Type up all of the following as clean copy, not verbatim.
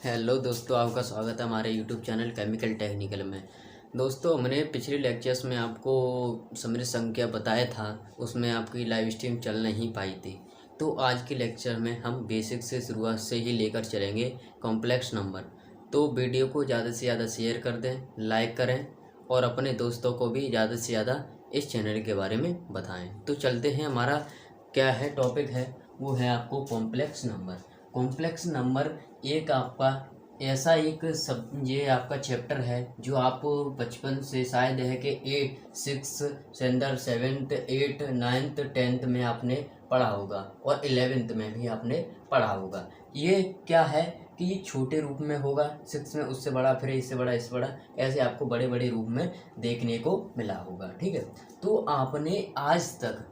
Hello दोस्तों, आपका स्वागत है हमारे यूट्यूब चैनल केमिकल टेक्निकल में। दोस्तों, हमने पिछले लेक्चर्स में आपको समृद्ध संख्या बताया था, उसमें आपकी लाइव स्ट्रीम चल नहीं पाई थी। तो आज के लेक्चर में हम बेसिक से शुरुआत से ही लेकर चलेंगे कॉम्प्लेक्स नंबर। तो वीडियो को ज़्यादा से ज़्यादा शेयर कर दें, लाइक करें और अपने दोस्तों को भी ज़्यादा से ज़्यादा इस चैनल के बारे में बताएँ। तो चलते हैं, हमारा क्या है टॉपिक है, वो है आपको कॉम्प्लेक्स नंबर। कॉम्प्लेक्स नंबर एक आपका ऐसा एक सब ये आपका चैप्टर है जो आप बचपन से शायद है कि 6 स्टैंडर्ड 7th 8 9th 10th में आपने पढ़ा होगा और 11th में भी आपने पढ़ा होगा। ये क्या है कि ये छोटे रूप में होगा, 6 में उससे बड़ा, फिर इससे बड़ा, इससे बड़ा, ऐसे आपको बड़े बड़े रूप में देखने को मिला होगा। ठीक है, तो आपने आज तक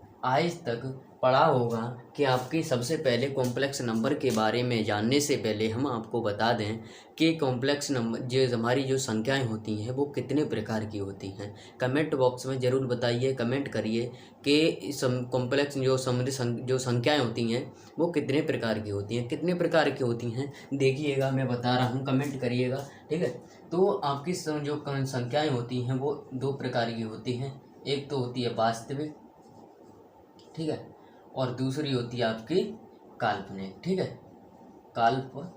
पढ़ा होगा कि आपकी सबसे पहले कॉम्प्लेक्स नंबर के बारे में जानने से पहले हम आपको बता दें कि कॉम्प्लेक्स नंबर जो हमारी जो संख्याएं होती हैं वो कितने प्रकार की होती हैं। कमेंट बॉक्स में ज़रूर बताइए, कमेंट करिए कि कॉम्प्लेक्स जो संख्याएं होती हैं वो कितने प्रकार की होती हैं, कितने प्रकार की होती हैं देखिएगा, मैं बता रहा हूँ, कमेंट करिएगा। ठीक है, तो आपकी जो संख्याएँ होती हैं वो 2 प्रकार की होती हैं। एक तो होती है वास्तविक, ठीक है, और दूसरी होती है आपकी काल्पनिक। ठीक है, काल्पनिक,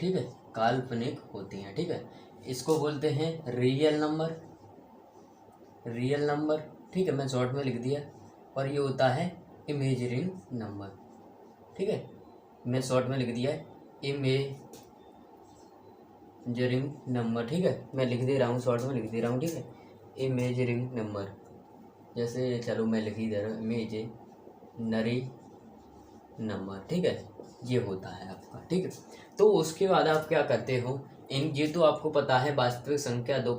ठीक है, काल्पनिक होती हैं। ठीक है, इसको बोलते हैं रियल नंबर। ठीक है, मैं शॉर्ट में लिख दिया। और ये होता है इमेजिनरी नंबर। ठीक है, मैं शॉर्ट में लिख दिया इमेजिनरी नंबर। ठीक है, मैं लिख दे रहा हूँ, शॉर्ट में लिख दे रहा हूँ। ठीक है, इमेजिनरी नंबर, जैसे चलो मैं लिख ही दे रहा हूँ, इमेजिनरी नंबर। ठीक है, ये होता है आपका। ठीक है, तो उसके बाद आप क्या करते हो, ये तो आपको पता है वास्तविक संख्याएं दो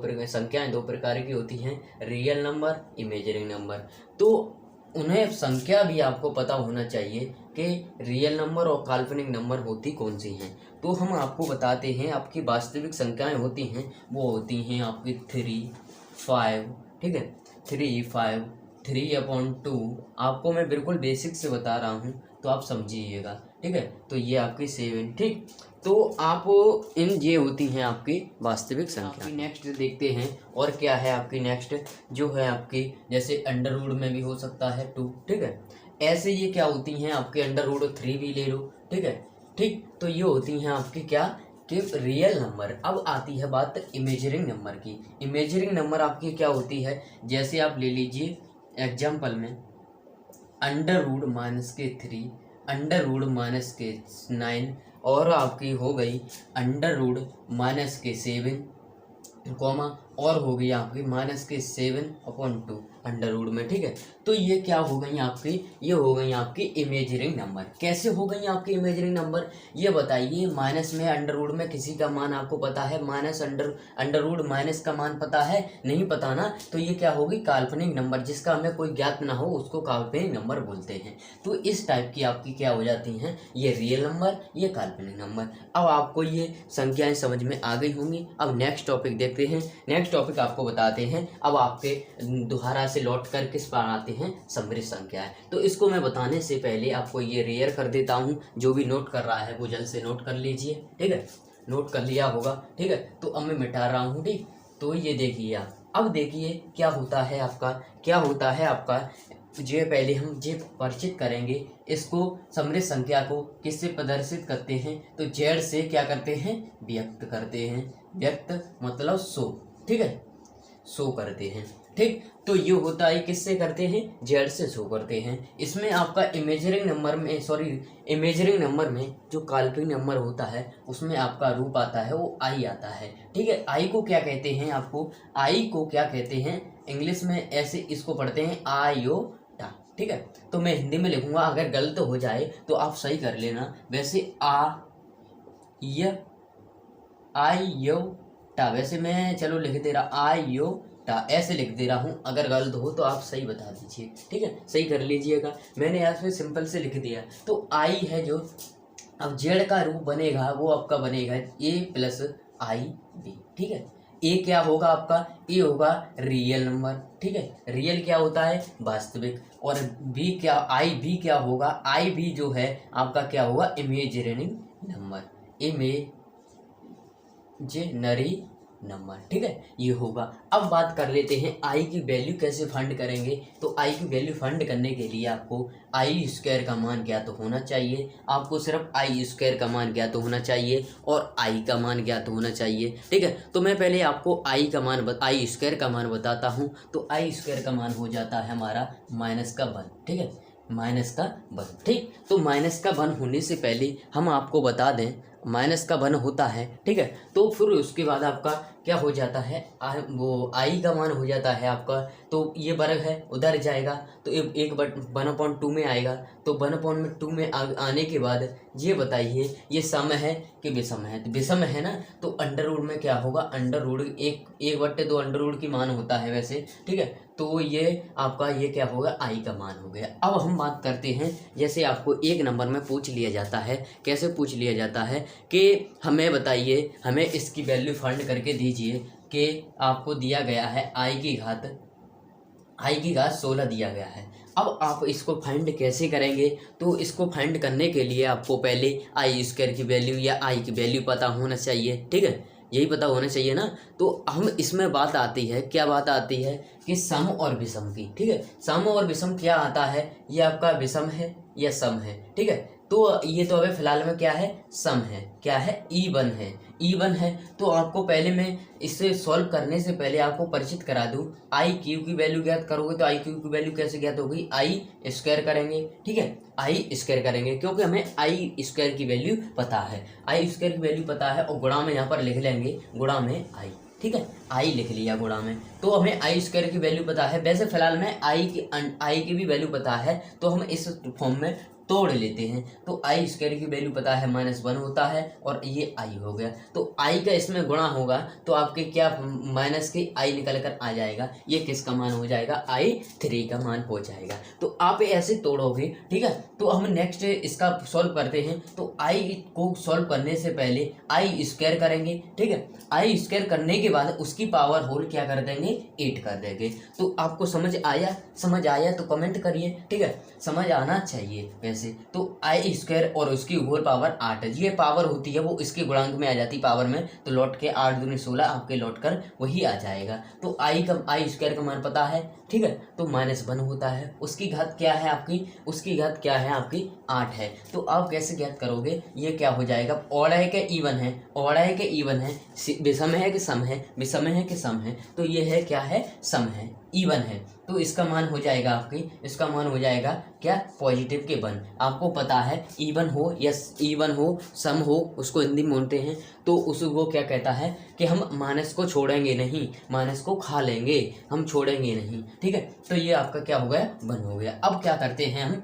प्रकार की होती हैं, रियल नंबर, इमेजिनरी नंबर। तो उन्हें संख्या भी आपको पता होना चाहिए कि रियल नंबर और काल्पनिक नंबर होती कौन सी हैं। तो हम आपको बताते हैं, आपकी वास्तविक संख्याएं होती हैं वो होती हैं आपकी 3, 5। ठीक है, 3, 5, 3/2। आपको मैं बिल्कुल बेसिक से बता रहा हूँ तो आप समझिएगा। ठीक है, तो ये आपकी 7। ठीक, तो आप ये होती हैं आपकी वास्तविक संख्या। नेक्स्ट देखते हैं, और क्या है आपकी नेक्स्ट जो है आपकी, जैसे अंडर रूट में भी हो सकता है 2। ठीक है, ऐसे ये क्या होती हैं आपके, अंडर रूट 3 भी ले लो। ठीक है, ठीक, तो ये होती हैं आपकी क्या कि रियल नंबर। अब आती है बात इमेजिनरी नंबर की। इमेजिनरी नंबर आपकी क्या होती है, जैसे आप ले लीजिए एग्जाम्पल में √-3, √-9, और आपकी हो गई √-7, और हो गई आपकी -7/2 अंडर रूट में। ठीक है, तो ये क्या हो गई आपकी, ये हो गई आपकी इमेजिनरी नंबर। कैसे हो गई आपकी इमेजिनरी नंबर, ये बताइए। माइनस में अंडर रूट में किसी का मान आपको पता है, अंडर रूट माइनस का मान पता है, नहीं पता ना, तो ये क्या होगी, काल्पनिक नंबर। जिसका हमें कोई ज्ञात ना हो उसको काल्पनिक नंबर बोलते हैं। तो इस टाइप की आपकी क्या हो जाती हैं, ये रियल नंबर, ये काल्पनिक नंबर। अब आपको ये संख्याएं समझ में आ गई होंगी। अब नेक्स्ट टॉपिक देखते हैं। नेक्स्ट टॉपिक आपको बताते हैं, अब आपके दोबारा से लौट कर किस पर आते हैं, समृद्ध संख्याएं। तो इसको मैं बताने से पहले आपको ये रेयर कर देता हूँ। जो भी नोट कर रहा है वो जल्द से नोट कर लीजिए। ठीक है, नोट कर लिया होगा। ठीक है, तो अब मैं मिटा रहा हूँ। ठीक, तो ये देखिए आप, अब देखिए क्या होता है आपका जो पहले हम जे परिचित करेंगे इसको, समृद्ध संख्या को किससे प्रदर्शित करते हैं, तो जेड से क्या करते हैं, व्यक्त करते हैं। व्यक्त मतलब शो। ठीक है, शो करते हैं। ठीक, तो ये होता है किससे करते हैं, जेड से शो करते हैं। इसमें आपका इमेजिनरी नंबर में जो काल्पनिक नंबर होता है उसमें आपका रूप आता है, वो आई आता है। ठीक है, आई को क्या कहते हैं, आपको आई को क्या कहते हैं, इंग्लिश में ऐसे इसको पढ़ते हैं आयोटा। ठीक है, तो मैं हिंदी में लिखूंगा, अगर गलत हो जाए तो आप सही कर लेना। वैसे आयोटा, वैसे मैं चलो लिख दे रहा आयोटा, ऐसे लिख दे रहा हूँ। अगर गलत हो तो आप सही बता दीजिए। ठीक है, सही कर लीजिएगा। मैंने यहाँ पे सिंपल से लिख दिया। तो आई है जो, अब जेड का रूप बनेगा वो आपका बनेगा A + IB। ठीक है, ए क्या होगा आपका, ए होगा रियल नंबर, ठीक है, रियल क्या होता है, वास्तविक। और बी क्या, आई बी क्या होगा, आई बी जो है आपका क्या होगा, इमेजिनरी नंबर, इमेजिनरी नंबर, ठीक है, ये होगा। अब बात कर लेते हैं आई की वैल्यू कैसे फाइंड करेंगे। तो आई की वैल्यू फाइंड करने के लिए आपको आई स्क्वायर का मान ज्ञात होना चाहिए, आपको सिर्फ आई स्क्वायर का मान ज्ञात होना चाहिए और आई का मान ज्ञात होना चाहिए, ठीक है। तो मैं पहले आपको आई स्क्वायर का मान बताता हूँ। तो आई स्क्वायर का मान हो जाता है हमारा -1, ठीक है, -1, ठीक। तो -1 होने से पहले हम आपको बता दें -1 होता है, ठीक है। तो फिर उसके बाद आपका क्या हो जाता है, वो आई का मान हो जाता है आपका, तो ये वर्ग है उधर जाएगा तो 1/2 में आएगा। तो 1/2 में आने के बाद ये बताइए ये सम है कि विषम है। तो विषम है ना, तो अंडर रूट में क्या होगा, अंडर रूट 1/2 अंडर रूट की मान होता है वैसे, ठीक है। तो ये आपका ये क्या होगा, आई का मान हो गया। अब हम बात करते हैं, जैसे आपको 1 नंबर में पूछ लिया जाता है, कैसे पूछ लिया जाता है कि हमें बताइए, हमें इसकी वैल्यू फाइंड करके दीजिए कि आपको दिया गया है आई की घात 16 दिया गया है। अब आप इसको फाइंड कैसे करेंगे, तो इसको फाइंड करने के लिए आपको पहले आई स्क्वायर की वैल्यू या आई की वैल्यू पता होना चाहिए, ठीक है, यही पता होना चाहिए ना। तो हम इसमें बात आती है, क्या बात आती है कि सम और विषम की, ठीक है। सम और विषम क्या आता है, ये आपका विषम है या सम है, ठीक है। तो ये तो अभी फिलहाल में क्या है, सम है, क्या है, इवन है, इवन है। तो आपको पहले मैं इसे सॉल्व करने से पहले आपको परिचित करा दूं, आई क्यू की वैल्यू ज्ञात करोगे तो आई क्यू की वैल्यू कैसे ज्ञात होगी, आई स्क्वायर करेंगे, ठीक है, आई स्क्वायर करेंगे, क्योंकि हमें आई स्क्वायर की वैल्यू पता है, आई स्क्वायर की वैल्यू पता है, और गुणा में यहाँ पर लिख लेंगे, गुणा में आई, ठीक है, आई लिख लिया गुणा में। तो हमें आई स्क्वायर की वैल्यू पता है, वैसे फिलहाल में आई की भी वैल्यू पता है, तो हम इस फॉर्म में तोड़ लेते हैं। तो आई स्क्वायर की वैल्यू पता है -1 होता है, और ये आई हो गया। तो आई का इसमें गुणा होगा तो आपके क्या माइनस के आई निकल कर आ जाएगा, ये किसका मान हो जाएगा, I3 का मान हो जाएगा। तो आप ऐसे तोड़ोगे, ठीक है। तो हम नेक्स्ट इसका सॉल्व करते हैं। तो आई को सॉल्व करने से पहले आई स्क्वायर करेंगे, ठीक है, आई स्क्वायर करने के बाद उसकी पावर होल क्या कर देंगे, 8 कर देंगे। तो आपको समझ आया तो कमेंट करिए, ठीक है, समझ आना चाहिए वैसे। तो आई स्क्वायर और उसकी होल पावर 8, ये पावर होती है वो इसके गुणांक में आ जाती पावर में, तो लौट के 8 दूनी 16 आपके लौट कर वही आ जाएगा। तो आई स्क्वायर का मान पता है, ठीक है। तो -1 होता है, उसकी घात क्या है आपकी, उसकी घात क्या है आपकी 8 है। तो आप कैसे ज्ञात करोगे, ये क्या हो जाएगा, ऑड है कि इवन है, ऑड है कि इवन है, विषम है कि सम है, विषम है कि सम है, तो ये है क्या है, सम है, इवन है। तो इसका मान हो जाएगा इसका मान हो जाएगा क्या, पॉजिटिव के 1। आपको पता है इवन हो सम हो, उसको हिंदी में बोलते हैं, तो उसको क्या कहता है कि हम माइनस को छोड़ेंगे नहीं, माइनस को खा लेंगे, हम छोड़ेंगे नहीं, ठीक है। तो ये आपका क्या हो गया, 1 हो गया। अब क्या करते हैं हम,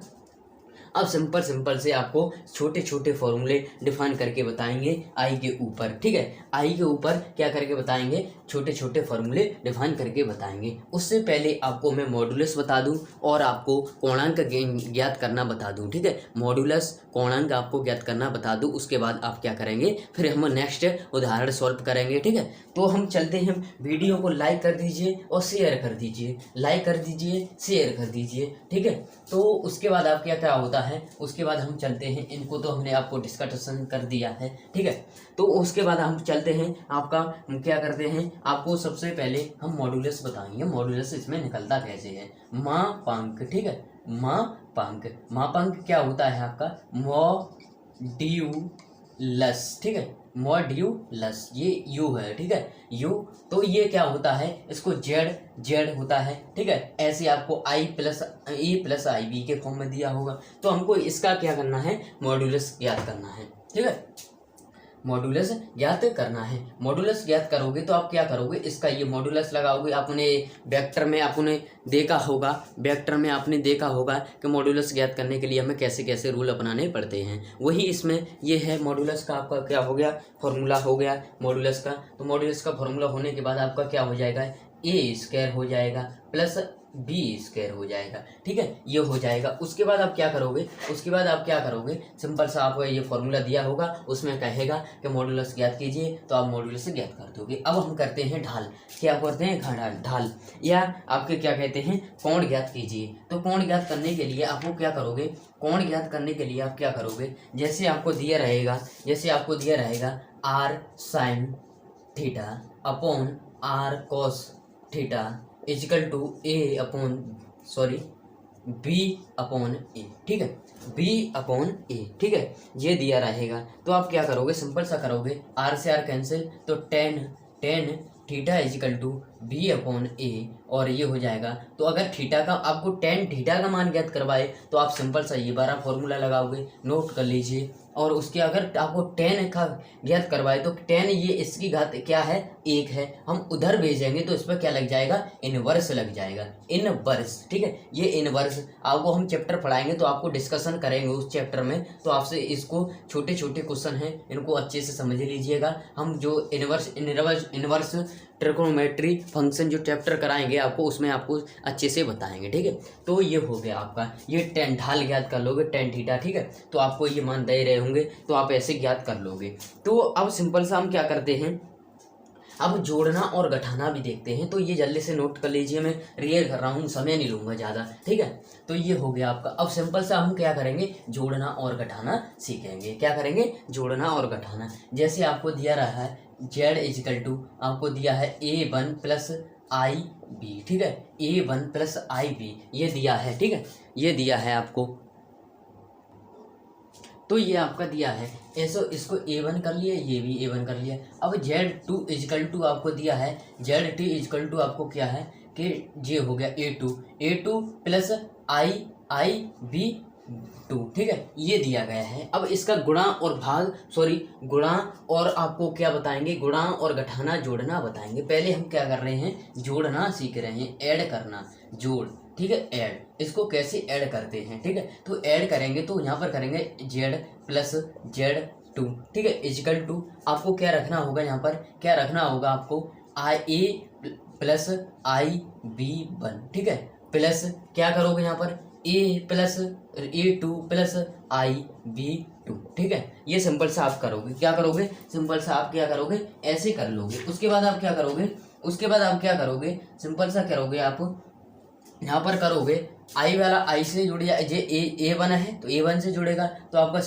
अब सिंपल से आपको छोटे छोटे फॉर्मूले डिफाइन करके बताएंगे आई के ऊपर, ठीक है, आई के ऊपर क्या करके बताएंगे, छोटे छोटे फॉर्मूले डिफाइन करके बताएंगे। उससे पहले आपको मैं मॉडुलस बता दूं और आपको कोणांक ज्ञात करना बता दूं, ठीक है, मॉडुलस कोणांक आपको ज्ञात करना बता दूं। उसके बाद आप क्या करेंगे, फिर हम नेक्स्ट उदाहरण सॉल्व करेंगे, ठीक है। तो हम चलते हैं, वीडियो को लाइक कर दीजिए और शेयर कर दीजिए, लाइक कर दीजिए, शेयर कर दीजिए, ठीक है। तो उसके बाद आप क्या होता है, उसके बाद हम चलते हैं, इनको तो हमने आपको डिस्कशन कर दिया है, ठीक है। तो उसके बाद हम चलते हैं, आपका क्या करते हैं, आपको सबसे पहले हम मॉडुलस बताएंगे, मॉडुलस इसमें निकलता कैसे है, मापांक, ठीक है, मापांक क्या होता है आपका, मॉड्यूलस, ठीक है, मॉड्यूलस, ये यू है, ठीक है, यू। तो ये क्या होता है, इसको जेड होता है, ठीक है। ऐसे आपको आई प्लस आई बी के फॉर्म में दिया होगा, तो हमको इसका क्या करना है, मॉडुलस ज्ञात करना है, ठीक है, मॉडुलस ज्ञात करना है। मॉडुलस ज्ञात करोगे तो आप क्या करोगे, इसका ये मॉडुलस लगाओगे। आपने वेक्टर में आपने देखा होगा कि मॉडुलस ज्ञात करने के लिए हमें कैसे कैसे रूल अपनाने पड़ते हैं, वही इसमें ये है। मॉडुलस का आपका क्या हो गया, फॉर्मूला हो गया मॉडुलस का। तो मॉडुलस का फॉर्मूला होने के बाद आपका क्या हो जाएगा, ए स्क्वायर हो जाएगा प्लस बी स्क्वायर हो जाएगा। ठीक है, ये हो जाएगा। उसके बाद आप क्या करोगे, उसके बाद आप क्या करोगे, सिंपल सा आपको ये फॉर्मूला दिया होगा, उसमें कहेगा कि मॉडुलस ज्ञात कीजिए, तो आप मॉडुलस ज्ञात कर दोगे। अब हम करते हैं ढाल। क्या करते हैं, ढाल या आपके क्या कहते हैं, कोण ज्ञात कीजिए। तो कोण ज्ञात करने के लिए आपको क्या करोगे, कोण ज्ञात करने के लिए आप क्या करोगे, जैसे आपको दिया रहेगा r sine theta upon r cos theta equal to b upon a. ठीक है, बी अपॉन ए। ठीक है, ये दिया रहेगा। तो आप क्या करोगे, सिंपल सा करोगे, आर से आर कैंसिल, तो tan theta equal to b upon a, और ये हो जाएगा। तो अगर थीटा का आपको टेन थीटा का मान ज्ञात करवाए तो आप सिंपल सा ये 12 फॉर्मूला लगाओगे, नोट कर लीजिए। और उसके अगर आपको टेन का ज्ञात करवाए तो टेन ये इसकी घात क्या है, 1 है। हम उधर भेजेंगे तो इस पर क्या लग जाएगा, इनवर्स लग जाएगा, इनवर्स। ठीक है, ये इनवर्स आपको हम चैप्टर पढ़ाएंगे तो आपको डिस्कशन करेंगे उस चैप्टर में, तो आपसे इसको छोटे छोटे क्वेश्चन हैं, इनको अच्छे से समझ लीजिएगा। हम जो इनवर्स ट्रिग्नोमेट्री फंक्शन जो चैप्टर कराएंगे आपको, उसमें आपको अच्छे से बताएंगे। ठीक है, तो ये हो गया आपका, ये टेन ढाल ज्ञात कर लोगे, टेन थीटा। ठीक है, तो आपको ये मान दे रहे होंगे तो आप ऐसे ज्ञात कर लोगे। तो अब सिंपल सा हम क्या करते हैं, अब जोड़ना और घटाना भी देखते हैं। तो ये जल्दी से नोट कर लीजिए, मैं रियल कर रहा हूँ, समय नहीं लूँगा ज़्यादा। ठीक है, तो ये हो गया आपका। अब सिंपल सा हम क्या करेंगे, जोड़ना और घटाना सीखेंगे। क्या करेंगे, जोड़ना और घटाना। जैसे आपको दिया रहा है जेड इजिकल टू, आपको दिया है A1 प्लस आई बी। ठीक है, A1 प्लस आई बी ये दिया है। ठीक है, ये दिया है आपको, तो ये आपका दिया है ऐसा, इसको A1 कर लिया, ये भी A1 कर लिया। अब Z2 इजकल टू आपको दिया है, Z2 इजकल टू आपको क्या है कि ये हो गया A2 प्लस आई बी 2। ठीक है, ये दिया गया है। अब इसका गुणा और गुणा और आपको क्या बताएंगे, गुणा और घटाना जोड़ना बताएंगे। पहले हम क्या कर रहे हैं, जोड़ना सीख रहे हैं, ऐड करना, जोड़। ठीक है, ऐड, इसको कैसे ऐड करते हैं। ठीक है, तो ऐड करेंगे तो यहाँ पर करेंगे Z प्लस Z2। ठीक है, इजिकल टू आपको क्या रखना होगा, यहाँ पर क्या रखना होगा आपको, A प्लस IB1। ठीक है, प्लस क्या करोगे यहाँ पर A plus A2 plus IB2। ठीक है, ये सिंपल सा आप करोगे, क्या करोगे, सिंपल सा आप क्या करोगे, ऐसे कर लोगे। उसके बाद आप क्या करोगे, सिंपल सा करोगे आप यहाँ पर करोगे, आई वाला आई से जुड़ जाए, जे A1 है तो A1 से जुड़ेगा, तो आपका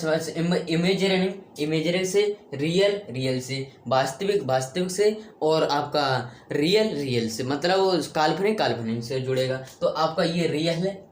इमेजिनरी से रियल से, वास्तविक से, और आपका रियल से, मतलब काल्पनिक से जुड़ेगा। तो आपका ये रियल है,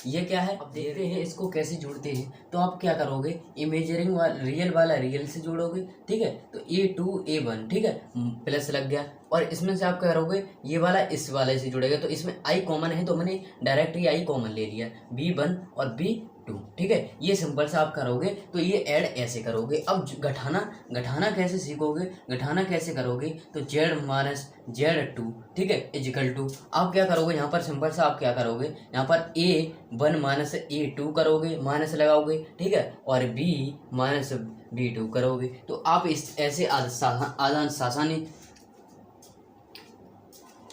ये क्या है, अब देखते हैं इसको कैसे जोड़ते हैं। तो आप क्या करोगे, रियल वाला रियल से जोड़ोगे। ठीक है, तो A2 A1। ठीक है, प्लस लग गया, और इसमें से आप क्या करोगे, ये वाला इस वाले से जुड़ेगा, तो इसमें आई कॉमन है तो मैंने डायरेक्ट ही आई कॉमन ले लिया, B1 और B2। ठीक है, ये सिंपल सा आप करोगे, तो ये ऐड ऐसे करोगे। अब घटाना कैसे सीखोगे, घटाना कैसे करोगे, तो Z माइनस Z2। ठीक है, इजिकल टू आप क्या करोगे, यहाँ पर सिंपल सा आप क्या करोगे, यहाँ पर A1 माइनस A2 करोगे, माइनस लगाओगे। ठीक है, और B माइनस B2 करोगे। तो आप इस ऐसे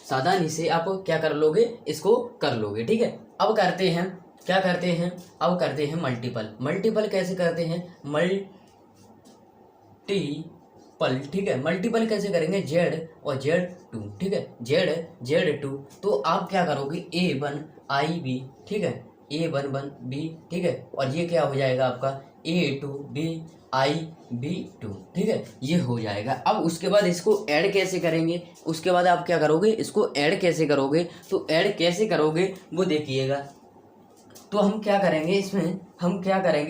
सावधानी से आप क्या कर लोगे, इसको कर लोगे। ठीक है, अब करते हैं क्या करते हैं, अब करते हैं मल्टीपल कैसे करते हैं, मल्टीपल। ठीक है, मल्टीपल कैसे करेंगे, Z और Z2। ठीक है, Z2, तो आप क्या करोगे, A1 IB। ठीक है, A1 B। ठीक है, और ये क्या हो जाएगा आपका A2 B IB2। ठीक है, ये हो जाएगा। अब उसके बाद इसको ऐड कैसे करेंगे, उसके बाद आप क्या करोगे, इसको ऐड कैसे करोगे, तो ऐड कैसे करोगे वो देखिएगा। तो हम क्या करेंगे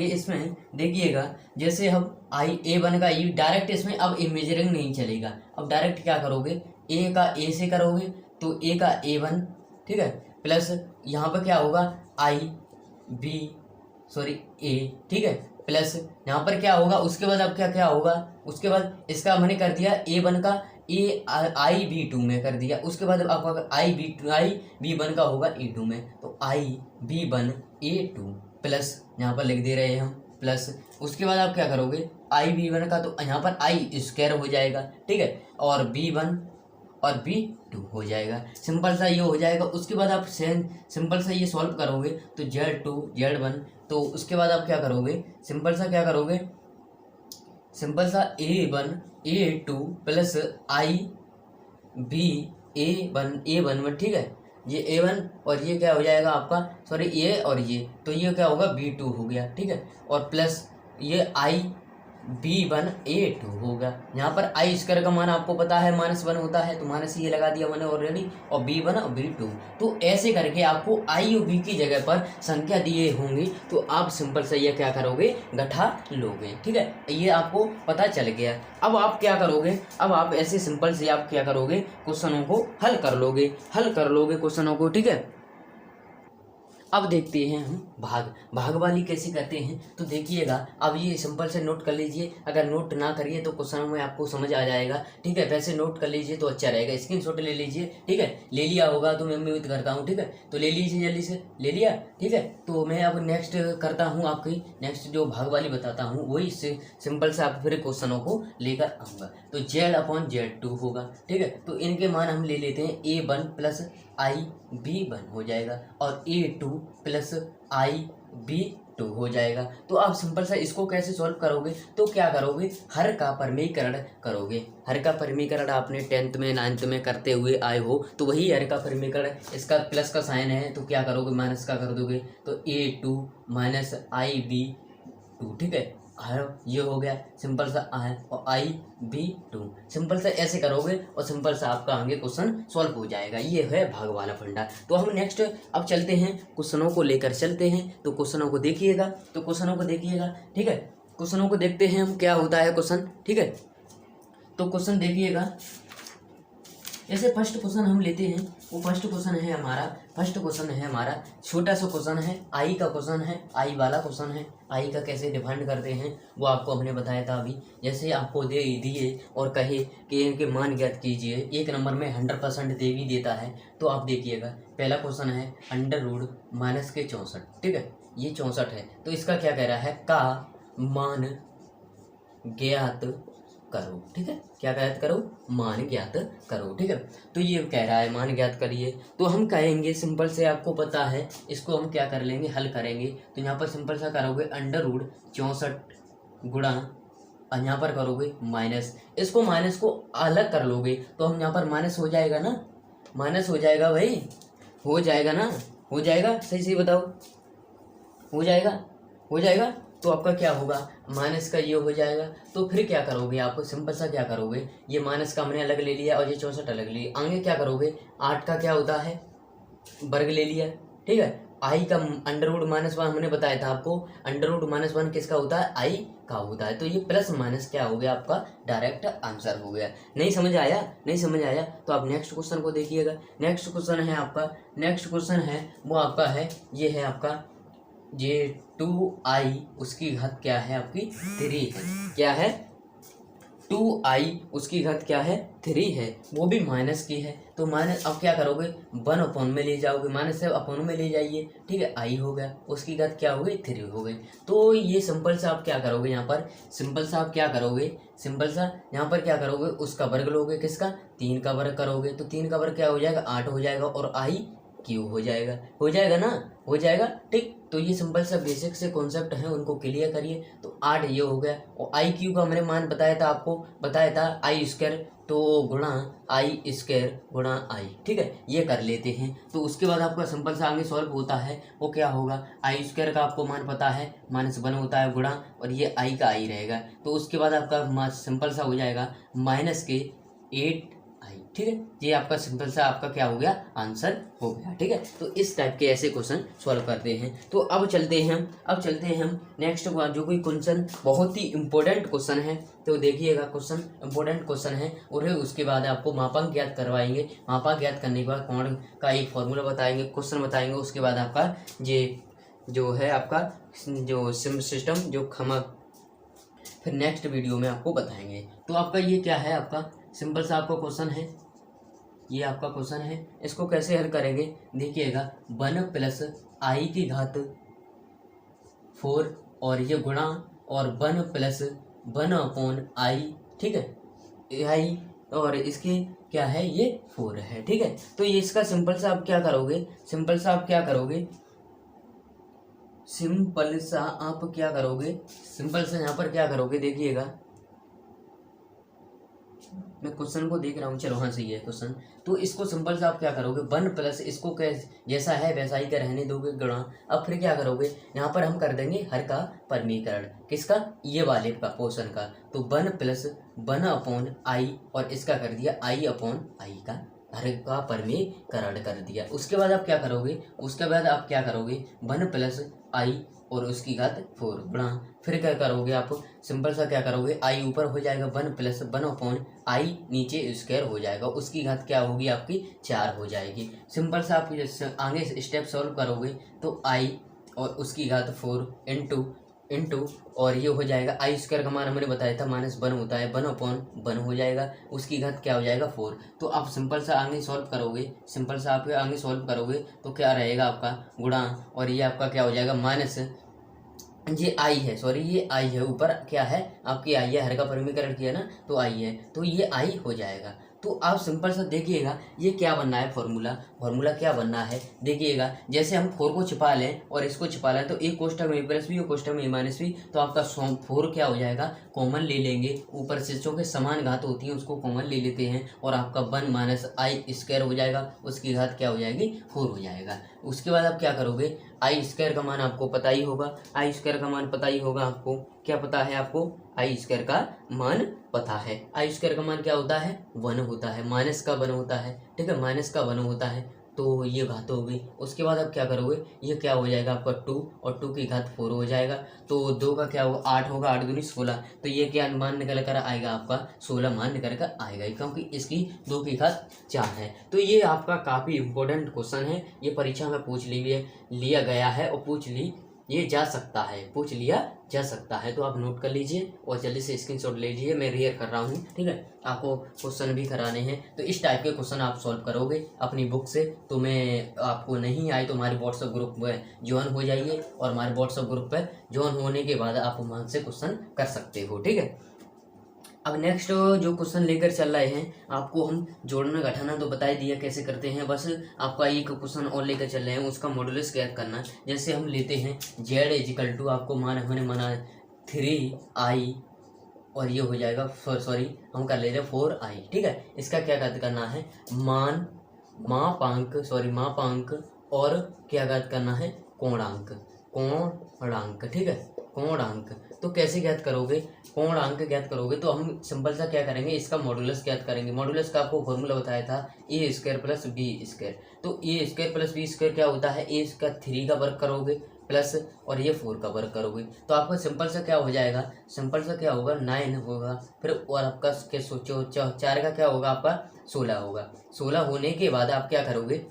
इसमें देखिएगा, जैसे हम A1 का ई डायरेक्ट, इसमें अब इमेजरिंग नहीं चलेगा। अब डायरेक्ट क्या करोगे, A का A से करोगे, तो A का A1। ठीक है, प्लस यहाँ पर क्या होगा A। ठीक है, प्लस यहाँ पर क्या होगा, उसके बाद अब क्या होगा, उसके बाद इसका मैंने कर दिया A1 का IB2 में कर दिया। उसके बाद आपका IB1 का होगा A2 में, तो IB1 A2 प्लस यहाँ पर लिख दे रहे हैं हम प्लस। उसके बाद आप क्या करोगे, IB1 का तो यहाँ पर I स्क्वायर हो जाएगा। ठीक है, और B1 और B2 हो जाएगा। सिंपल सा ये हो जाएगा। उसके बाद आप सिंपल सा ये सॉल्व करोगे तो Z2 Z1, तो उसके बाद आप क्या करोगे, सिंपल सा क्या करोगे, सिंपल सा A1 A2 plus I B A1 ठीक है, ये A1 और ये क्या हो जाएगा आपका, सॉरी ये और ये, तो ये क्या होगा B2 हो गया, ठीक है, और प्लस ये I B1 A2 होगा। यहाँ पर आई स्क्वायर का मान आपको पता है -1 होता है, तो माइनस ये लगा दिया मैंने ऑलरेडी, और B1 और B2, तो ऐसे करके आपको आई और बी की जगह पर संख्या दिए होंगी तो आप सिंपल से ये क्या करोगे, गठा लोगे, ठीक है, ये आपको पता चल गया। अब आप क्या करोगे, अब आप ऐसे सिंपल से आप क्या करोगे, क्वेश्चनों को हल कर लोगे क्वेश्चनों को, ठीक है। अब देखते हैं हम भाग वाली कैसे करते हैं, तो देखिएगा, अब ये सिंपल से नोट कर लीजिए, अगर नोट ना करिए तो क्वेश्चन में आपको समझ आ जाएगा, ठीक है, वैसे नोट कर लीजिए तो अच्छा रहेगा, स्क्रीनशॉट ले लीजिए, ठीक है, ले लिया होगा तो मैं उम्मीद करता हूँ, ठीक है, तो ले लीजिए जल्दी से, ले लिया, ठीक है, तो मैं अब नेक्स्ट करता हूँ, आपकी नेक्स्ट जो भाग वाली बताता हूँ वही सिंपल से आप फिर क्वेश्चनों को लेकर आऊँगा। तो Z/Z2 होगा, ठीक है, तो इनके मान हम ले लेते हैं, A1 प्लस IB1 हो जाएगा और A2 प्लस IB2 हो जाएगा। तो आप सिंपल सा इसको कैसे सॉल्व करोगे, तो क्या करोगे, हर का परमीकरण करोगे। हर का परमीकरण आपने 10th में 9th में करते हुए आए हो, तो वही हर का परमीकरण, इसका प्लस का साइन है तो क्या करोगे, माइनस का कर दोगे, तो A2 माइनस IB2, ठीक है, ये हो गया सिंपल सा और IB2, सिंपल सा ऐसे करोगे और सिंपल सा आपका आगे क्वेश्चन सॉल्व हो जाएगा। ये है भाग वाला फंडा। तो हम नेक्स्ट अब चलते हैं, क्वेश्चनों को लेकर चलते हैं, तो क्वेश्चनों को देखिएगा, ठीक है, क्वेश्चनों को देखते हैं हम क्या होता है क्वेश्चन, ठीक है, तो क्वेश्चन देखिएगा। ऐसे फर्स्ट क्वेश्चन हम लेते हैं, वो फर्स्ट क्वेश्चन है हमारा छोटा सा क्वेश्चन है, आई का क्वेश्चन है, आई वाला क्वेश्चन है। आई का कैसे डिफाइंड करते हैं वो आपको हमने बताया था अभी। जैसे आपको दे दिए और कहे कि इनके मान ज्ञात कीजिए, एक नंबर में 100% दे भी देता है, तो आप देखिएगा पहला क्वेश्चन है √-64, ठीक है, ये 64 है, तो इसका क्या कह रहा है, का मान ज्ञात करो, ठीक है, क्या ज्ञात करो, मान ज्ञात करो, ठीक है, तो ये कह रहा है मान ज्ञात करिए, तो हम कहेंगे सिंपल से, आपको पता है इसको हम क्या कर लेंगे, हल करेंगे, तो यहाँ पर सिंपल सा करोगे √64 गुणा, यहाँ पर करोगे माइनस, इसको माइनस को अलग कर लोगे तो हम यहाँ पर माइनस हो जाएगा ना, माइनस हो जाएगा भाई, हो जाएगा ना, हो जाएगा, सही बताओ, हो जाएगा, तो आपका क्या होगा, माइनस का ये हो जाएगा। तो फिर क्या करोगे आप, सिंपल सा क्या करोगे, ये माइनस का हमने अलग ले लिया और ये 64 अलग ले लिया, आगे क्या करोगे, 8 का क्या होता है, वर्ग ले लिया, ठीक है, आई का √-1 हमने बताया था आपको, √-1 किसका होता है, आई का होता है, तो ये प्लस माइनस क्या हो गया, आपका डायरेक्ट आंसर हो गया। नहीं समझ आया तो आप नेक्स्ट क्वेश्चन को देखिएगा। नेक्स्ट क्वेश्चन है वो आपका है, ये है आपका ये 2i, उसकी घात क्या है आपकी 3 है, क्या है 2i, उसकी घात क्या है 3 है, वो भी माइनस की है, तो माइनस अब क्या करोगे, 1 में ले जाओगे, माइनस से अपॉन में ले जाइए, ठीक है, i हो गया, उसकी घात क्या हो गई 3 हो गई। तो ये सिंपल सा आप क्या करोगे, यहाँ पर सिंपल सा यहाँ पर क्या करोगे, उसका वर्ग लोगे, किसका, 3 का वर्ग करोगे, तो 3 का वर्ग क्या हो जाएगा, 8 हो जाएगा, और IQ हो जाएगा ना, हो जाएगा, ठीक। तो ये सिंपल सा बेसिक से कॉन्सेप्ट हैं, उनको क्लियर करिए। तो 8 ये हो गया, और IQ का हमने मान बताया था I², तो गुणा I² गुणा I, ठीक है, ये कर लेते हैं। तो उसके बाद आपका सिंपल सा आगे सॉल्व होता है, वो क्या होगा, I² का आपको मान पता है -1 होता है गुणा, और ये I का I रहेगा, तो उसके बाद आपका सिंपल सा हो जाएगा -8i, ठीक है, ये आपका सिंपल सा आपका क्या हो गया, आंसर हो गया, ठीक है। तो इस टाइप के ऐसे क्वेश्चन सॉल्व करते हैं। तो अब चलते हैं हम नेक्स्ट जो कोई क्वेश्चन बहुत ही इंपॉर्टेंट क्वेश्चन है, तो देखिएगा क्वेश्चन इंपॉर्टेंट क्वेश्चन है, और उसके बाद आपको मापांक ज्ञात करवाएंगे। मापांक ज्ञात करने के बाद कोण का एक फॉर्मूला बताएंगे, क्वेश्चन बताएंगे, उसके बाद आपका ये जो है आपका जो सिस्टम जो फिर नेक्स्ट वीडियो में आपको बताएंगे। तो आपका ये क्या है, आपका सिंपल सा आपका क्वेश्चन है, ये आपका क्वेश्चन है, इसको कैसे हल करेंगे, देखिएगा 1 + i की घात 4, और ये गुणा, और 1 + 1/i, ठीक है, i और इसकी क्या है, ये 4 है। ठीक है, तो ये इसका सिंपल सा आप क्या करोगे, सिंपल सा आप क्या करोगे, सिंपल सा आप क्या करोगे, सिंपल सा यहाँ पर क्या करोगे, देखिएगा मैं क्वेश्चन को देख रहा हूँ, चलो हाँ सही है क्वेश्चन। तो इसको सिंपल से आप क्या करोगे, 1 प्लस इसको कैसे जैसा है वैसा ही का रहने दोगे गुणा। अब फिर क्या करोगे, यहाँ पर हम कर देंगे हर का परमीकरण, किसका, ये वाले का पोर्शन का। तो 1 प्लस 1 अपॉन आई, और इसका कर दिया आई अपॉन आई का हर का परमीकरण कर दिया। उसके बाद आप क्या करोगे, उसके बाद आप क्या करोगे, 1 प्लस आई और उसकी घात 4 गुणा, फिर क्या करोगे आप, सिंपल सा क्या करोगे, आई ऊपर हो जाएगा 1 प्लस 1 अपॉन आई नीचे स्क्वायर हो जाएगा, उसकी घात क्या होगी आपकी 4 हो जाएगी। सिंपल सा आप आगे स्टेप सॉल्व करोगे तो आई और उसकी घात 4 इंटू और ये हो जाएगा आई स्क्वायर का मान हमने बताया था -1 होता है, 1 अपॉन 1 हो जाएगा, उसकी घात क्या हो जाएगा 4। तो आप सिंपल सा आगे सॉल्व करोगे, सिंपल सा आप आगे सॉल्व करोगे तो क्या रहेगा आपका गुणा, और ये आपका क्या हो जाएगा माइनस, ये आई है, सॉरी ये आई है, ऊपर क्या है आपकी आई है, हर का परमीकरण किया ना तो आई है, तो ये आई हो जाएगा। तो आप सिंपल सा देखिएगा ये क्या बनना है, फॉर्मूला क्या बनना है, देखिएगा जैसे हम 4 को छिपा लें और इसको छिपा लें तो एक कोष्टक में प्लस बी और कोष्टक में माइनस बी, तो आपका 4 क्या हो जाएगा, कॉमन ले लेंगे, ऊपर से जो कि समान घात होती है उसको कॉमन ले लेते हैं, और आपका 1 माइनस आई स्क्वायर हो जाएगा, उसकी घात क्या हो जाएगी 4 हो जाएगा। उसके बाद आप क्या करोगे, आई स्क्वायर का मान आपको पता ही होगा, आई स्क्वायर का मान पता ही होगा, आपको क्या पता है, आपको आई स्क्वायर का मान पता है, आई स्क्वायर का मान क्या होता है 1 होता है, माइनस का 1 होता है। ठीक है, माइनस का 1 होता है, तो ये घात हो गई। उसके बाद आप क्या करोगे, ये क्या हो जाएगा आपका 2 और 2 की घात 4 हो जाएगा, तो 2 का क्या होगा 8 होगा, 8 दूनी 16, तो ये क्या मान निकल कर आएगा आपका 16 मान निकल कर आएगा, क्योंकि इसकी 2 की घात 4 है। तो ये आपका काफ़ी इंपॉर्टेंट क्वेश्चन है, ये परीक्षा में पूछ लिया गया है और पूछ लिया जा सकता है, तो आप नोट कर लीजिए और जल्दी से स्क्रीनशॉट ले लीजिए, मैं रियर कर रहा हूँ। ठीक है, आपको क्वेश्चन भी कराने हैं, तो इस टाइप के क्वेश्चन आप सॉल्व करोगे अपनी बुक से। तो मैं आपको नहीं आए तो हमारे व्हाट्सएप ग्रुप में ज्वाइन हो जाइए, और हमारे व्हाट्सएप ग्रुप पर ज्वाइन होने के बाद आप वहाँ से क्वेश्चन कर सकते हो। ठीक है, अब नेक्स्ट जो क्वेश्चन लेकर चल रहे हैं, आपको हम जोड़ना घटाना तो बता ही दिया कैसे करते हैं, बस आपका एक क्वेश्चन और लेकर चल रहे हैं, उसका मॉडुलस ज्ञात करना। जैसे हम लेते हैं जेड इजिकल टू, आपको हमने माना 3i और ये हो जाएगा, सॉरी हम कर ले रहे हैं 4i। ठीक है, इसका क्या ज्ञात करना है, मापांक और क्या ज्ञात करना है, कोणांक। ठीक है, कोणांक तो कैसे ज्ञात करोगे, कोणांक ज्ञात करोगे तो हम सिंपल सा क्या करेंगे, इसका मॉडुलस ज्ञात करेंगे। मॉडुलस का आपको फॉर्मूला बताया था ए स्क्वायर प्लस बी स्क्वायर, तो ए स्क्वायर प्लस बी स्क्वायर क्या होता है, ए इसका 3 का वर्ग करोगे प्लस और ये 4 का वर्ग करोगे, तो आपका सिंपल सा क्या हो जाएगा, सिंपल सा क्या होगा 9 होगा, फिर और आपका क्या सोचो 4 का क्या होगा आपका 16 होगा। 16 होने के बाद आप क्या करोगे,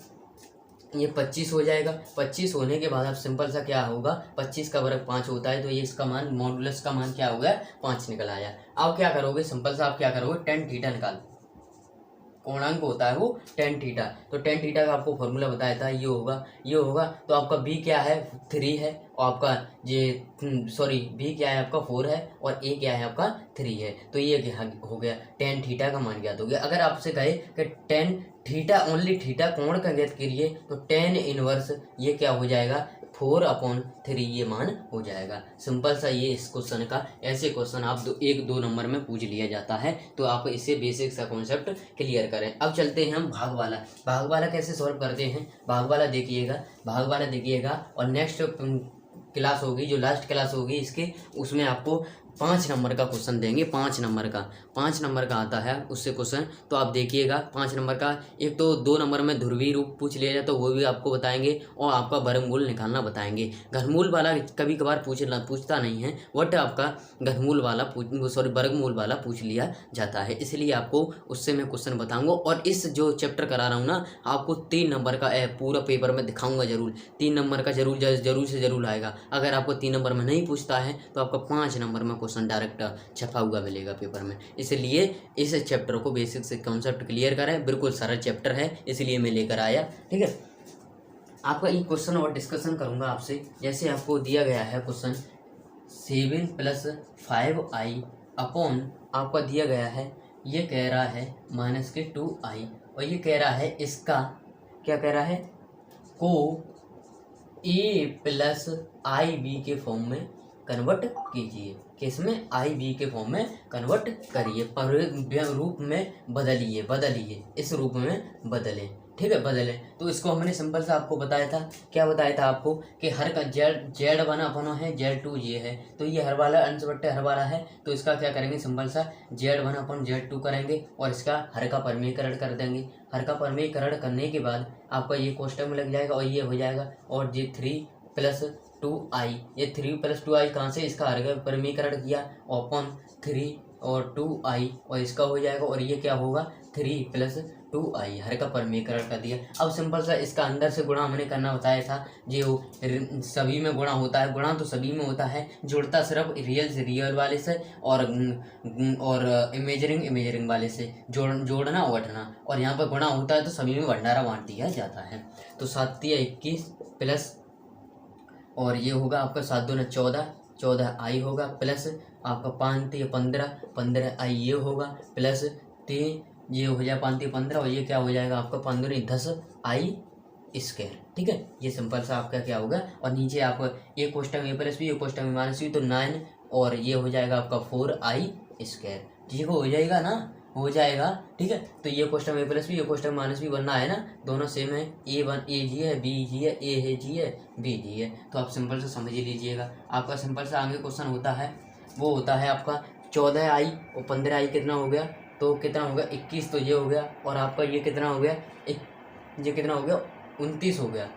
ये 25 हो जाएगा। 25 होने के बाद आप सिंपल सा क्या होगा, 25 का वर्ग 5 होता है, तो ये इसका मान मॉडुलस का मान क्या हो गया 5 निकल आया। अब क्या करोगे, सिंपल सा आप क्या करोगे, tan थीटा निकाल, कोणांक होता है वो tan थीटा, तो tan थीटा का आपको फॉर्मूला बताया था, ये होगा तो आपका b क्या है 3 है, और आपका ये सॉरी b क्या है आपका 4 है, और a क्या है आपका 3 है, तो ये क्या हो गया tan थीटा का मान ज्ञात हो गया। अगर आपसे कहे कि tan थीटा ओनली थीटा कोण का ज्ञात करिए, तो tan इनवर्स ये क्या हो जाएगा 4/3 ये मान हो जाएगा। सिंपल सा ये इस क्वेश्चन का, ऐसे क्वेश्चन आप 1-2 नंबर में पूछ लिया जाता है, तो आप इससे बेसिक सा कॉन्सेप्ट क्लियर करें। अब चलते हैं हम भाग वाला कैसे सॉल्व करते हैं, भाग वाला देखिएगा और नेक्स्ट क्लास होगी, जो लास्ट क्लास होगी इसके, उसमें आपको 5 नंबर का क्वेश्चन देंगे, 5 नंबर का आता है उससे क्वेश्चन, तो आप देखिएगा 5 नंबर का। एक तो 2 नंबर में ध्रुवीय रूप पूछ लिया जाए तो वो भी आपको बताएंगे, और आपका वर्गमूल निकालना बताएंगे। घनमूल वाला कभी कभार पूछता नहीं है, बट आपका घनमूल वाला वर्गमूल वाला पूछ लिया जाता है, इसलिए आपको उससे मैं क्वेश्चन बताऊंगा। और इस जो चैप्टर करा रहा हूँ ना, आपको 3 नंबर का पूरा पेपर में दिखाऊंगा जरूर, 3 नंबर का जरूर से जरूर आएगा। अगर आपको 3 नंबर में नहीं पूछता है तो आपका 5 नंबर में क्वेश्चन डायरेक्ट छपा हुआ मिलेगा पेपर में, इसलिए इस चैप्टर को बेसिक से कॉन्सेप्ट क्लियर करें। बिल्कुल सरल चैप्टर है, इसलिए मैं लेकर आया। ठीक है, आपका एक क्वेश्चन और डिस्कशन करूंगा आपसे। जैसे आपको दिया गया है क्वेश्चन 7 + 5i अपॉन आपका दिया गया है ये कह रहा है माइनस के 2i, और ये कह रहा है इसका क्या कह रहा है, को a प्लस आई बी के फॉर्म में कन्वर्ट कीजिए। किसमें? आई बी के फॉर्म में कन्वर्ट करिए, पर रूप में बदलिए इस रूप में बदलें। ठीक है, बदलें। तो इसको हमने सिंपल सा आपको बताया था, क्या बताया था आपको कि हर का Z1 अपना है, Z2 ये है, तो ये हर वाला अंश बट्टे हर वाला है, तो इसका क्या करेंगे, सिंपल सा Z1 अपन Z2 करेंगे और इसका हर का परमीकरण कर देंगे। हर का परमीकरण करने के बाद आपका ये कोष्टक में लग जाएगा और ये हो जाएगा, और ये 3+2i, ये 3+2i कहाँ से, इसका हर का परमीकरण किया अपॉन 3 और 2i, और इसका हो जाएगा, और ये क्या होगा 3+2i, हर का परमीकरण कर दिया। अब सिंपल सा इसका अंदर से गुणा हमने करना बताया था, जो सभी में गुणा होता है, गुणा तो सभी में होता है, जुड़ता सिर्फ रियल से रियल वाले से और इमेजरिंग वाले से, जोड़ना और घटना, और यहाँ पर गुणा होता है तो सभी में भंडारा बांट दिया जाता है। तो 7 या 21 प्लस, और ये होगा आपका 7 दूना 14i होगा, प्लस आपका 5 या 15i ये होगा, प्लस 3 ये हो जाए 5 या 15, और ये क्या हो जाएगा आपका 5 दूनी 10i स्क्वायर। ठीक है, ये सिंपल सा आपका क्या होगा, और नीचे आपका ये कोष्टक में प्लस भी, ये कोष्टक में माइनस भी, तो 9, और ये हो जाएगा आपका 4i स्क्वायर। ठीक हो जाएगा ना, हो जाएगा। ठीक है, तो ये कोष्टक में प्लस भी, ये कोष्टक माइनस भी बनना है ना, दोनों सेम है, A जी है, B जी है, A है जी है, B जी है, तो आप सिंपल से समझ लीजिएगा। आपका सिंपल सा आगे क्वेश्चन होता है, वो होता है आपका 14i और 15i कितना हो गया, तो कितना हो गया 21, तो ये हो गया, और आपका ये कितना हो गया, ये कितना हो गया 29 हो गया,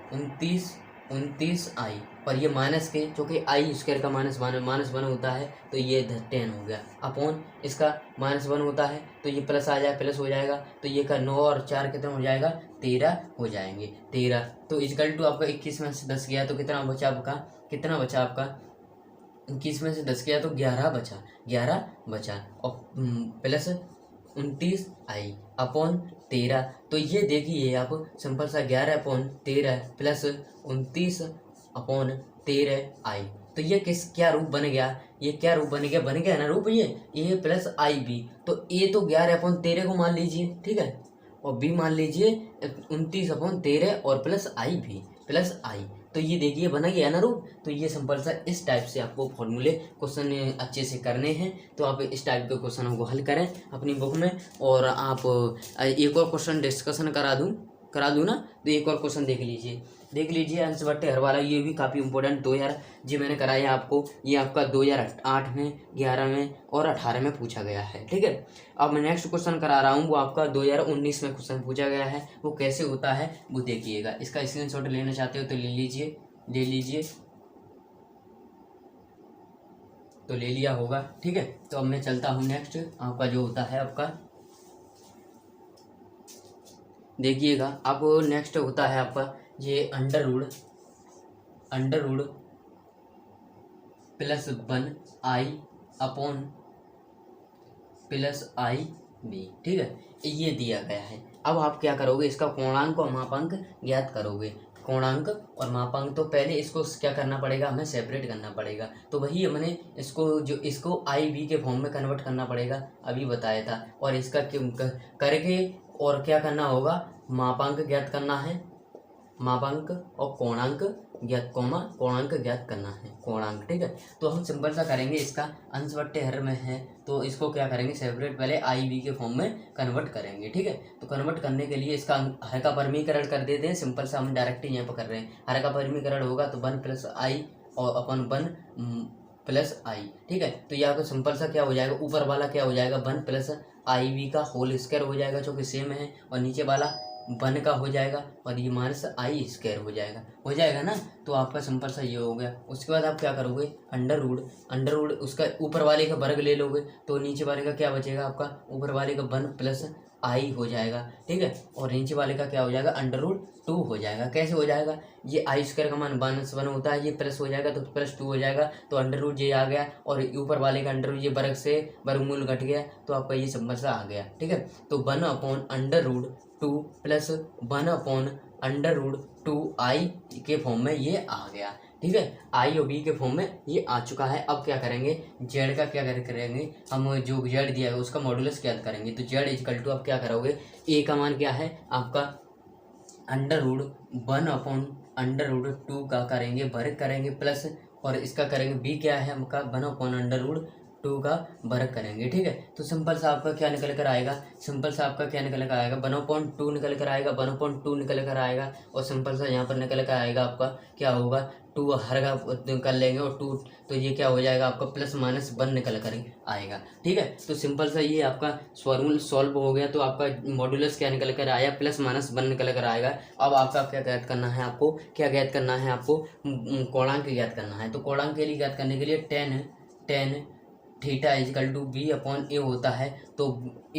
29i, और ये माइनस के, क्योंकि आई स्क्वायर का -1 होता है, तो ये 10 हो गया, अपॉन इसका -1 होता है, तो ये प्लस आ जाए, प्लस हो जाएगा, तो ये का 9 और 4 कितना हो जाएगा 13 हो जाएंगे, 13। तो इक्वल टू आपका 21 में से 10 गया तो कितना बचा आपका, 21 में से 10 गया तो 11 बचा, और प्लस 29i अपॉन 13। तो ये देखिए आप सिंपल सा 11/13 प्लस 29 अपॉन 13i, तो ये क्या रूप बन गया, ये क्या रूप बन गया ना रूप, ये प्लस आई बी, तो ए तो 11/13 को मान लीजिए, ठीक है, और बी मान लीजिए 29/13 और प्लस आई भी, प्लस आई, तो ये देखिए बना गया ना रूप। तो ये सिंपल सा इस टाइप से आपको फॉर्मूले क्वेश्चन अच्छे से करने हैं, तो आप इस टाइप के क्वेश्चनों को हल करें अपनी बुक में। और आप एक और क्वेश्चन डिस्कशन करा दूँ ना, तो एक और क्वेश्चन देख लीजिए अंश बट्टे हर वाला, ये भी काफ़ी इंपॉर्टेंट 2000 जी मैंने कराया आपको, ये आपका 2008 में, 11 में और 18 में पूछा गया है। ठीक है, अब मैं नेक्स्ट क्वेश्चन करा रहा हूँ, वो आपका 2019 में क्वेश्चन पूछा गया है, वो कैसे होता है वो देखिएगा। इसका स्क्रीनशॉट लेना चाहते हो तो ले लीजिए, तो ले लिया होगा। ठीक है, तो अब मैं चलता हूँ नेक्स्ट, आपका जो होता है आपका देखिएगा, आप नेक्स्ट होता है आपका ये under root plus 1i upon plus i b. ठीक है, ये दिया गया है। अब आप क्या करोगे, इसका कोणांक और मापांक ज्ञात करोगे। कोणांक और मापांक, तो पहले इसको क्या करना पड़ेगा, हमें सेपरेट करना पड़ेगा, तो वही हमने इसको आई बी के फॉर्म में कन्वर्ट करना पड़ेगा, अभी बताया था। और इसका करके और क्या करना होगा, मापांक ज्ञात करना है, मापांक और कोणांक ज्ञात करना है, कोणांक। ठीक है, तो हम सिंपल सा करेंगे, इसका अंश बट्टे हर में है, तो इसको क्या करेंगे, सेपरेट पहले आई बी के फॉर्म में कन्वर्ट करेंगे। ठीक है, तो कन्वर्ट करने के लिए इसका हर का परमीकरण कर देते हैं, सिंपल सा हम डायरेक्ट यहाँ पर कर रहे हैं। हर का परमीकरण होगा तो 1 + i और अपन 1 + i। ठीक है, तो यहाँ पर सिंपल सा क्या हो जाएगा, ऊपर वाला क्या हो जाएगा 1 + i का होल स्क्वायर हो जाएगा, जो कि सेम है, और नीचे वाला 1 का हो जाएगा, और ये -i² हो जाएगा ना। तो आपका सिंपल सा ये हो गया। उसके बाद आप क्या करोगे, अंडर रूड उसका ऊपर वाले का वर्ग ले लोगे, तो नीचे वाले का क्या बचेगा आपका, ऊपर वाले का 1 + i हो जाएगा। ठीक है, और नीचे वाले का क्या हो जाएगा, √2 हो जाएगा। कैसे हो जाएगा, ये i² का मान -1 होता है, ये प्लस हो जाएगा तो +2 हो जाएगा, तो अंडर ये आ गया, और ऊपर वाले का अंडर ये वर्ग से वर्गमूल घट गया, तो आपका ये सिंपल सा आ गया। ठीक है, तो 1/√2 + 1/√2i के फॉर्म में ये आ गया। ठीक है, आई और बी के फॉर्म में ये आ चुका है। अब क्या करेंगे, जेड का क्या करेंगे हम, जो जेड दिया है उसका मॉडुलस ज्ञात करेंगे। तो जेड इजकल टू, अब क्या करोगे, ए का मान क्या है आपका √1/√2 का करेंगे वर्ग करेंगे प्लस, और इसका करेंगे बी क्या है हमका 1/√2 का वर्ग करेंगे। ठीक है, तो सिंपल सा आपका क्या निकल कर आएगा, 1/2 निकल कर आएगा, 1/2 निकल कर आएगा, और सिंपल सा यहाँ पर निकल कर आएगा आपका क्या होगा, 2 हर का कर लेंगे और 2, तो ये क्या हो जाएगा आपका +-1 निकल कर आएगा। ठीक है, तो सिंपल सा ये आपका फॉर्मूला सॉल्व हो गया। तो आपका मॉडुलस क्या निकल कर आया, +-1 निकल कर आएगा। अब आपका क्या ज्ञात करना है, आपको क्या ज्ञात करना है, आपको कोणांक ज्ञात करना है। तो कोणांक के लिए ज्ञात करने के लिए tan theta equal to b/a होता है। तो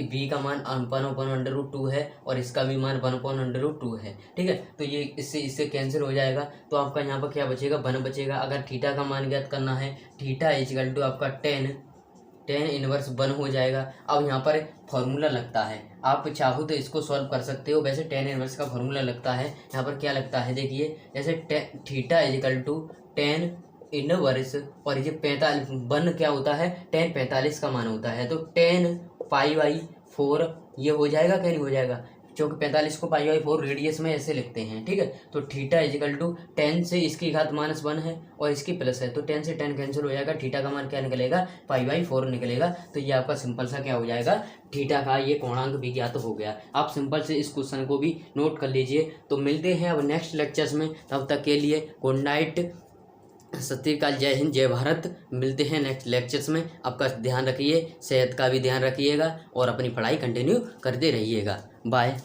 b का मान 1/√2 है और इसका भी मान 1/√2 है। ठीक है, तो ये इससे कैंसिल हो जाएगा। तो आपका यहाँ पर क्या बचेगा, 1 बचेगा। अगर थीटा का मान ज्ञात करना है, थीटा इजकल टू आपका tan इनवर्स 1 हो जाएगा। अब यहाँ पर फॉर्मूला लगता है, आप चाहो तो इसको सॉल्व कर सकते हो। वैसे tan इनवर्स का फॉर्मूला लगता है, यहाँ पर क्या लगता है देखिए, जैसे theta equal to tan inverse, और ये 1 क्या होता है, tan 45 का मान होता है। तो tan π/4 ये हो जाएगा, क्या नहीं हो जाएगा, क्योंकि 45 को π/4 रेडियस में ऐसे लिखते हैं। ठीक है, तो थीटा इजकल टू 10 से इसकी घात -1 है और इसकी प्लस है, तो 10 से 10 कैंसिल हो जाएगा, थीटा का मान क्या निकलेगा, π/4 निकलेगा। तो ये आपका सिंपल सा क्या हो जाएगा, थीटा का ये कोणांक भी ज्ञात हो गया। आप सिंपल से इस क्वेश्चन को भी नोट कर लीजिए। तो मिलते हैं अब नेक्स्ट लेक्चर्स में, तब तक के लिए गुड नाइट, सत श्री अकाल, जय हिंद, जय भारत। मिलते हैं नेक्स्ट लेक्चर्स में। आपका ध्यान रखिए, सेहत का भी ध्यान रखिएगा और अपनी पढ़ाई कंटिन्यू करते रहिएगा। बाय।